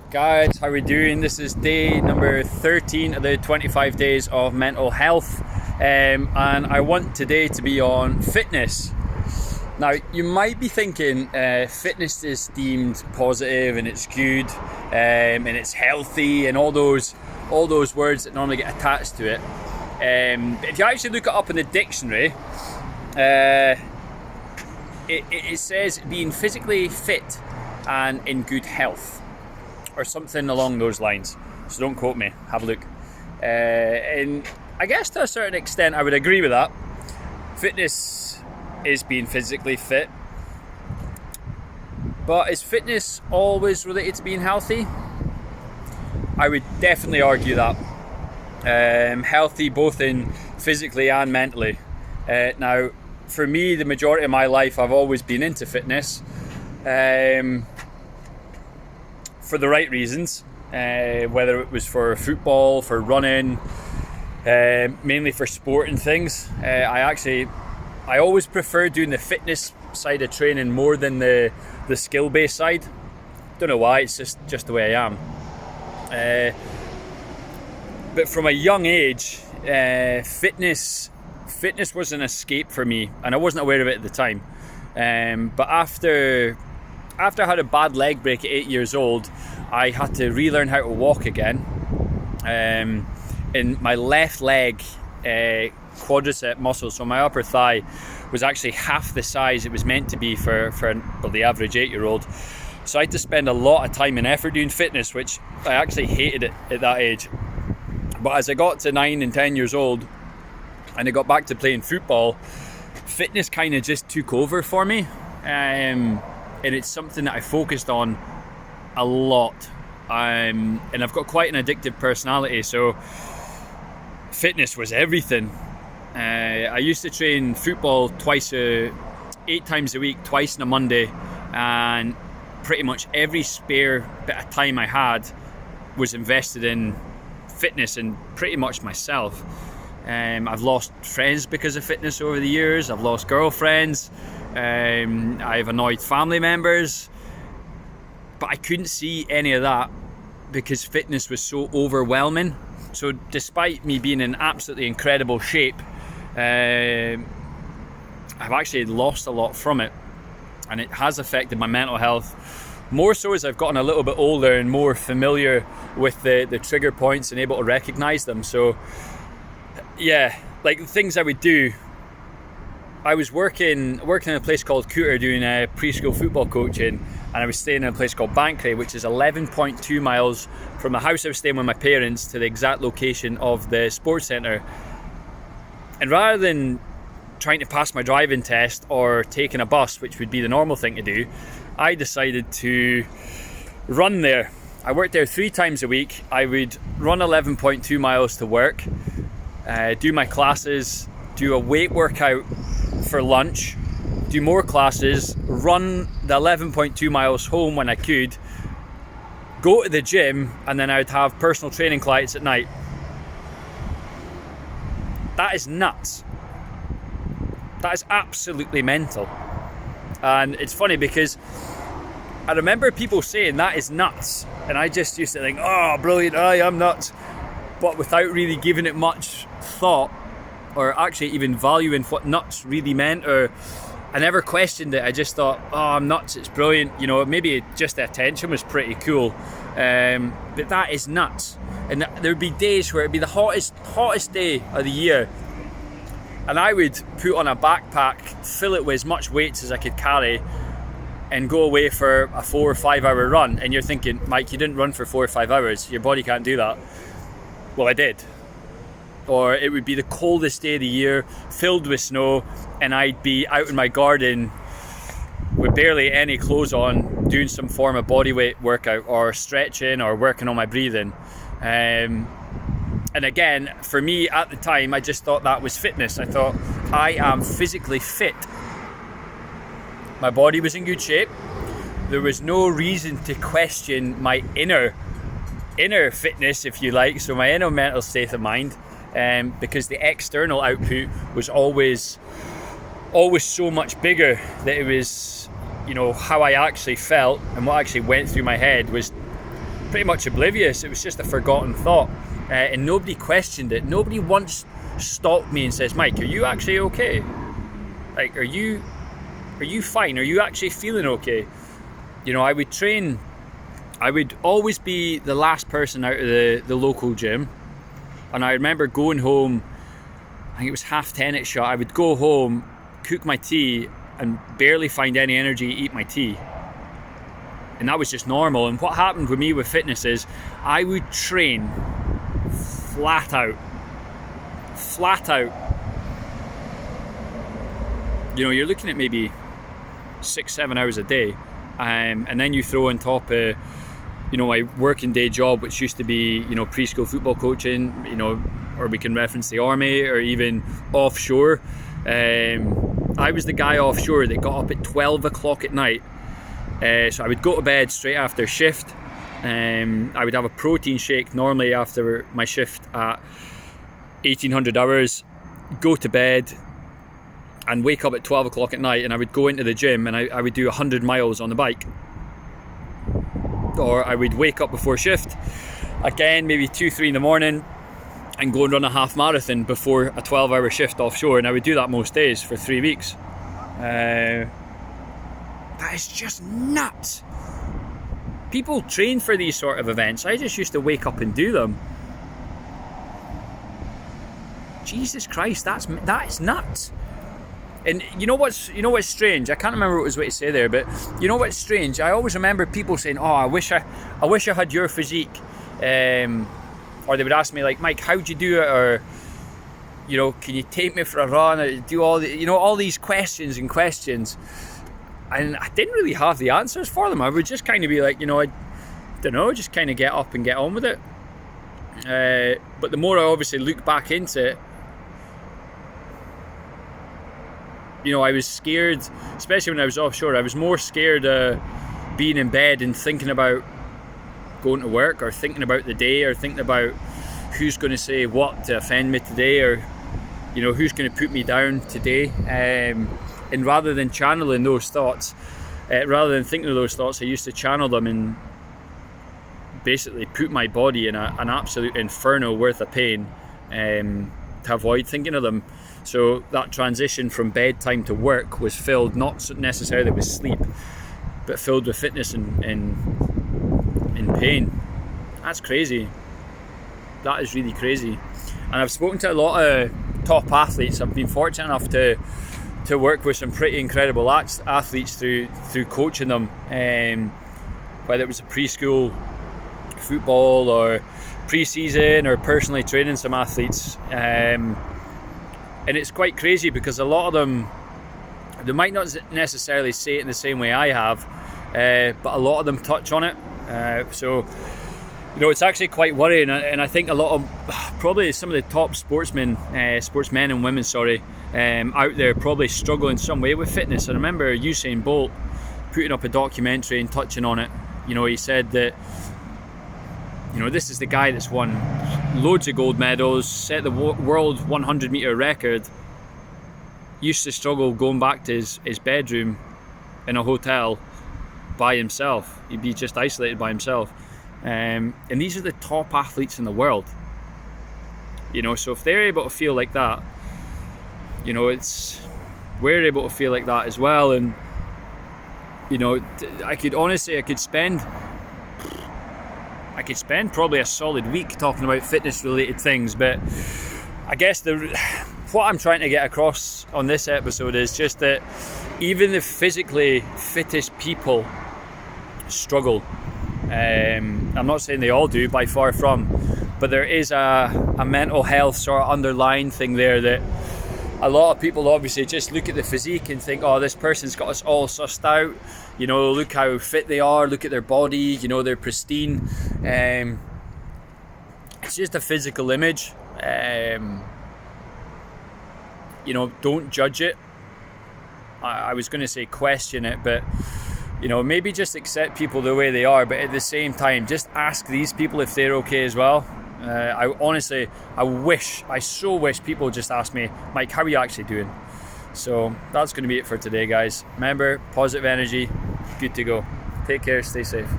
Guys, how are we doing? This is day number 13 of the 25 days of mental health, and I want today to be on fitness. Now, you might be thinking fitness is deemed positive and it's good and it's healthy and all those words that normally get attached to it. But if you actually look it up in the dictionary, it says being physically fit and in good health, or something along those lines. So don't quote me, have a look. And I guess to a certain extent I would agree with that. Fitness is being physically fit. But is fitness always related to being healthy? I would definitely argue that. Healthy both in physically and mentally. Now, for me, the majority of my life I've always been into fitness. For the right reasons, whether it was for football, for running, mainly for sport and things. I always prefer doing the fitness side of training more than the skill-based side. Don't know why, it's just the way I am. But from a young age, fitness was an escape for me, and I wasn't aware of it at the time. But after I had a bad leg break at 8 years old, I had to relearn how to walk again. And my left leg quadricep muscle, so my upper thigh, was actually half the size it was meant to be for the average 8-year-old. So I had to spend a lot of time and effort doing fitness, which I actually hated it at that age. But as I got to 9 and 10 years old, and I got back to playing football, fitness kind of just took over for me. And it's something that I focused on a lot. And I've got quite an addictive personality, so fitness was everything. I used to train football 8 times a week, twice on a Monday, and pretty much every spare bit of time I had was invested in fitness and pretty much myself. I've lost friends because of fitness over the years. I've lost girlfriends. I've annoyed family members, but I couldn't see any of that because fitness was so overwhelming. So despite me being in absolutely incredible shape, I've actually lost a lot from it, and it has affected my mental health more so as I've gotten a little bit older and more familiar with the trigger points and able to recognize them. So yeah, like the things I would do, I was working in a place called Cooter doing preschool football coaching, and I was staying in a place called Bankery, which is 11.2 miles from the house I was staying with my parents to the exact location of the sports centre. And rather than trying to pass my driving test or taking a bus, which would be the normal thing to do, I decided to run there. I worked there 3 times a week. I would run 11.2 miles to work, do my classes, do a weight workout for lunch, do more classes, run the 11.2 miles home when I could, go to the gym, and then I'd have personal training clients at night. That is nuts. That is absolutely mental. And it's funny because I remember people saying that is nuts, and I just used to think, oh brilliant, I am nuts, but without really giving it much thought or actually even valuing what nuts really meant. Or I never questioned it. I just thought, oh, I'm nuts, it's brilliant, maybe just the attention was pretty cool, but that is nuts. And there would be days where it'd be the hottest day of the year, and I would put on a backpack, fill it with as much weights as I could carry, and go away for a 4 or 5 hour run. And you're thinking, Mike, you didn't run for 4 or 5 hours, your body can't do that. Well, I did. Or it would be the coldest day of the year, filled with snow, and I'd be out in my garden with barely any clothes on, doing some form of bodyweight workout or stretching or working on my breathing. And again, for me at the time, I just thought that was fitness. I thought, I am physically fit. My body was in good shape. There was no reason to question my inner fitness, if you like, so my inner mental state of mind. Because the external output was always so much bigger that it was, how I actually felt and what actually went through my head was pretty much oblivious. It was just a forgotten thought, and nobody questioned it. Nobody once stopped me and says, Mike, are you actually okay? Like, are you fine? Are you actually feeling okay? You know, I would train, I would always be the last person out of the local gym. And I remember going home, I think it was 10:30 at shot. I would go home, cook my tea, and barely find any energy to eat my tea. And that was just normal. And what happened with me with fitness is I would train flat out. You know, you're looking at maybe 6-7 hours a day, and then you throw on top you know, my working day job, which used to be, you know, preschool football coaching, you know, or we can reference the army, or even offshore. I was the guy offshore that got up at 12 o'clock at night. So I would go to bed straight after shift. I would have a protein shake normally after my shift at 1800 hours, go to bed and wake up at 12 o'clock at night, and I would go into the gym and I would do 100 miles on the bike. Or I would wake up before shift, again maybe 2-3 in the morning, and go and run a half marathon before a 12-hour shift offshore, and I would do that most days for 3 weeks. That is just nuts. People train for these sort of events. I just used to wake up and do them. Jesus Christ, that is nuts. And you know what's strange? I can't remember what was what to say there, but you know what's strange? I always remember people saying, "Oh, I wish I had your physique," or they would ask me like, "Mike, how'd you do it?" Or, you know, "Can you take me for a run?" Or do all the, you know, all these questions. And I didn't really have the answers for them. I would just kind of be like, you know, I don't know, just kind of get up and get on with it. But the more I obviously look back into it, you know, I was scared, especially when I was offshore. I was more scared of being in bed and thinking about going to work, or thinking about the day, or thinking about who's going to say what to offend me today, or, you know, who's going to put me down today. And rather than channeling those thoughts, rather than thinking of those thoughts, I used to channel them and basically put my body in an absolute inferno worth of pain to avoid thinking of them. So that transition from bedtime to work was filled not necessarily with sleep, but filled with fitness and pain. That's crazy. That is really crazy. And I've spoken to a lot of top athletes. I've been fortunate enough to work with some pretty incredible athletes through coaching them, whether it was a preschool football or pre-season, or personally training some athletes. And it's quite crazy because a lot of them, they might not necessarily say it in the same way I have, but a lot of them touch on it. So, you know, it's actually quite worrying, and I think a lot of, probably some of the top sportsmen and women, out there probably struggle in some way with fitness. I remember Usain Bolt putting up a documentary and touching on it. You know, he said that, you know, this is the guy that's won loads of gold medals, set the world 100 meter record, used to struggle going back to his bedroom in a hotel by himself. He'd be just isolated by himself. And these are the top athletes in the world. You know, so if they're able to feel like that, you know, we're able to feel like that as well. And, you know, I could spend probably a solid week talking about fitness related things, but I guess what I'm trying to get across on this episode is just that even the physically fittest people struggle. I'm not saying they all do, by far from, but there is a mental health sort of underlying thing there, that a lot of people obviously just look at the physique and think, oh, this person's got us all sussed out, you know, look how fit they are, look at their body, you know, they're pristine. It's just a physical image. You know, don't judge it. I was going to say question it, but, you know, maybe just accept people the way they are, but at the same time, just ask these people if they're okay as well. I so wish people just ask me, Mike, how are you actually doing? So that's going to be it for today, guys. Remember, positive energy, good to go. Take care, stay safe.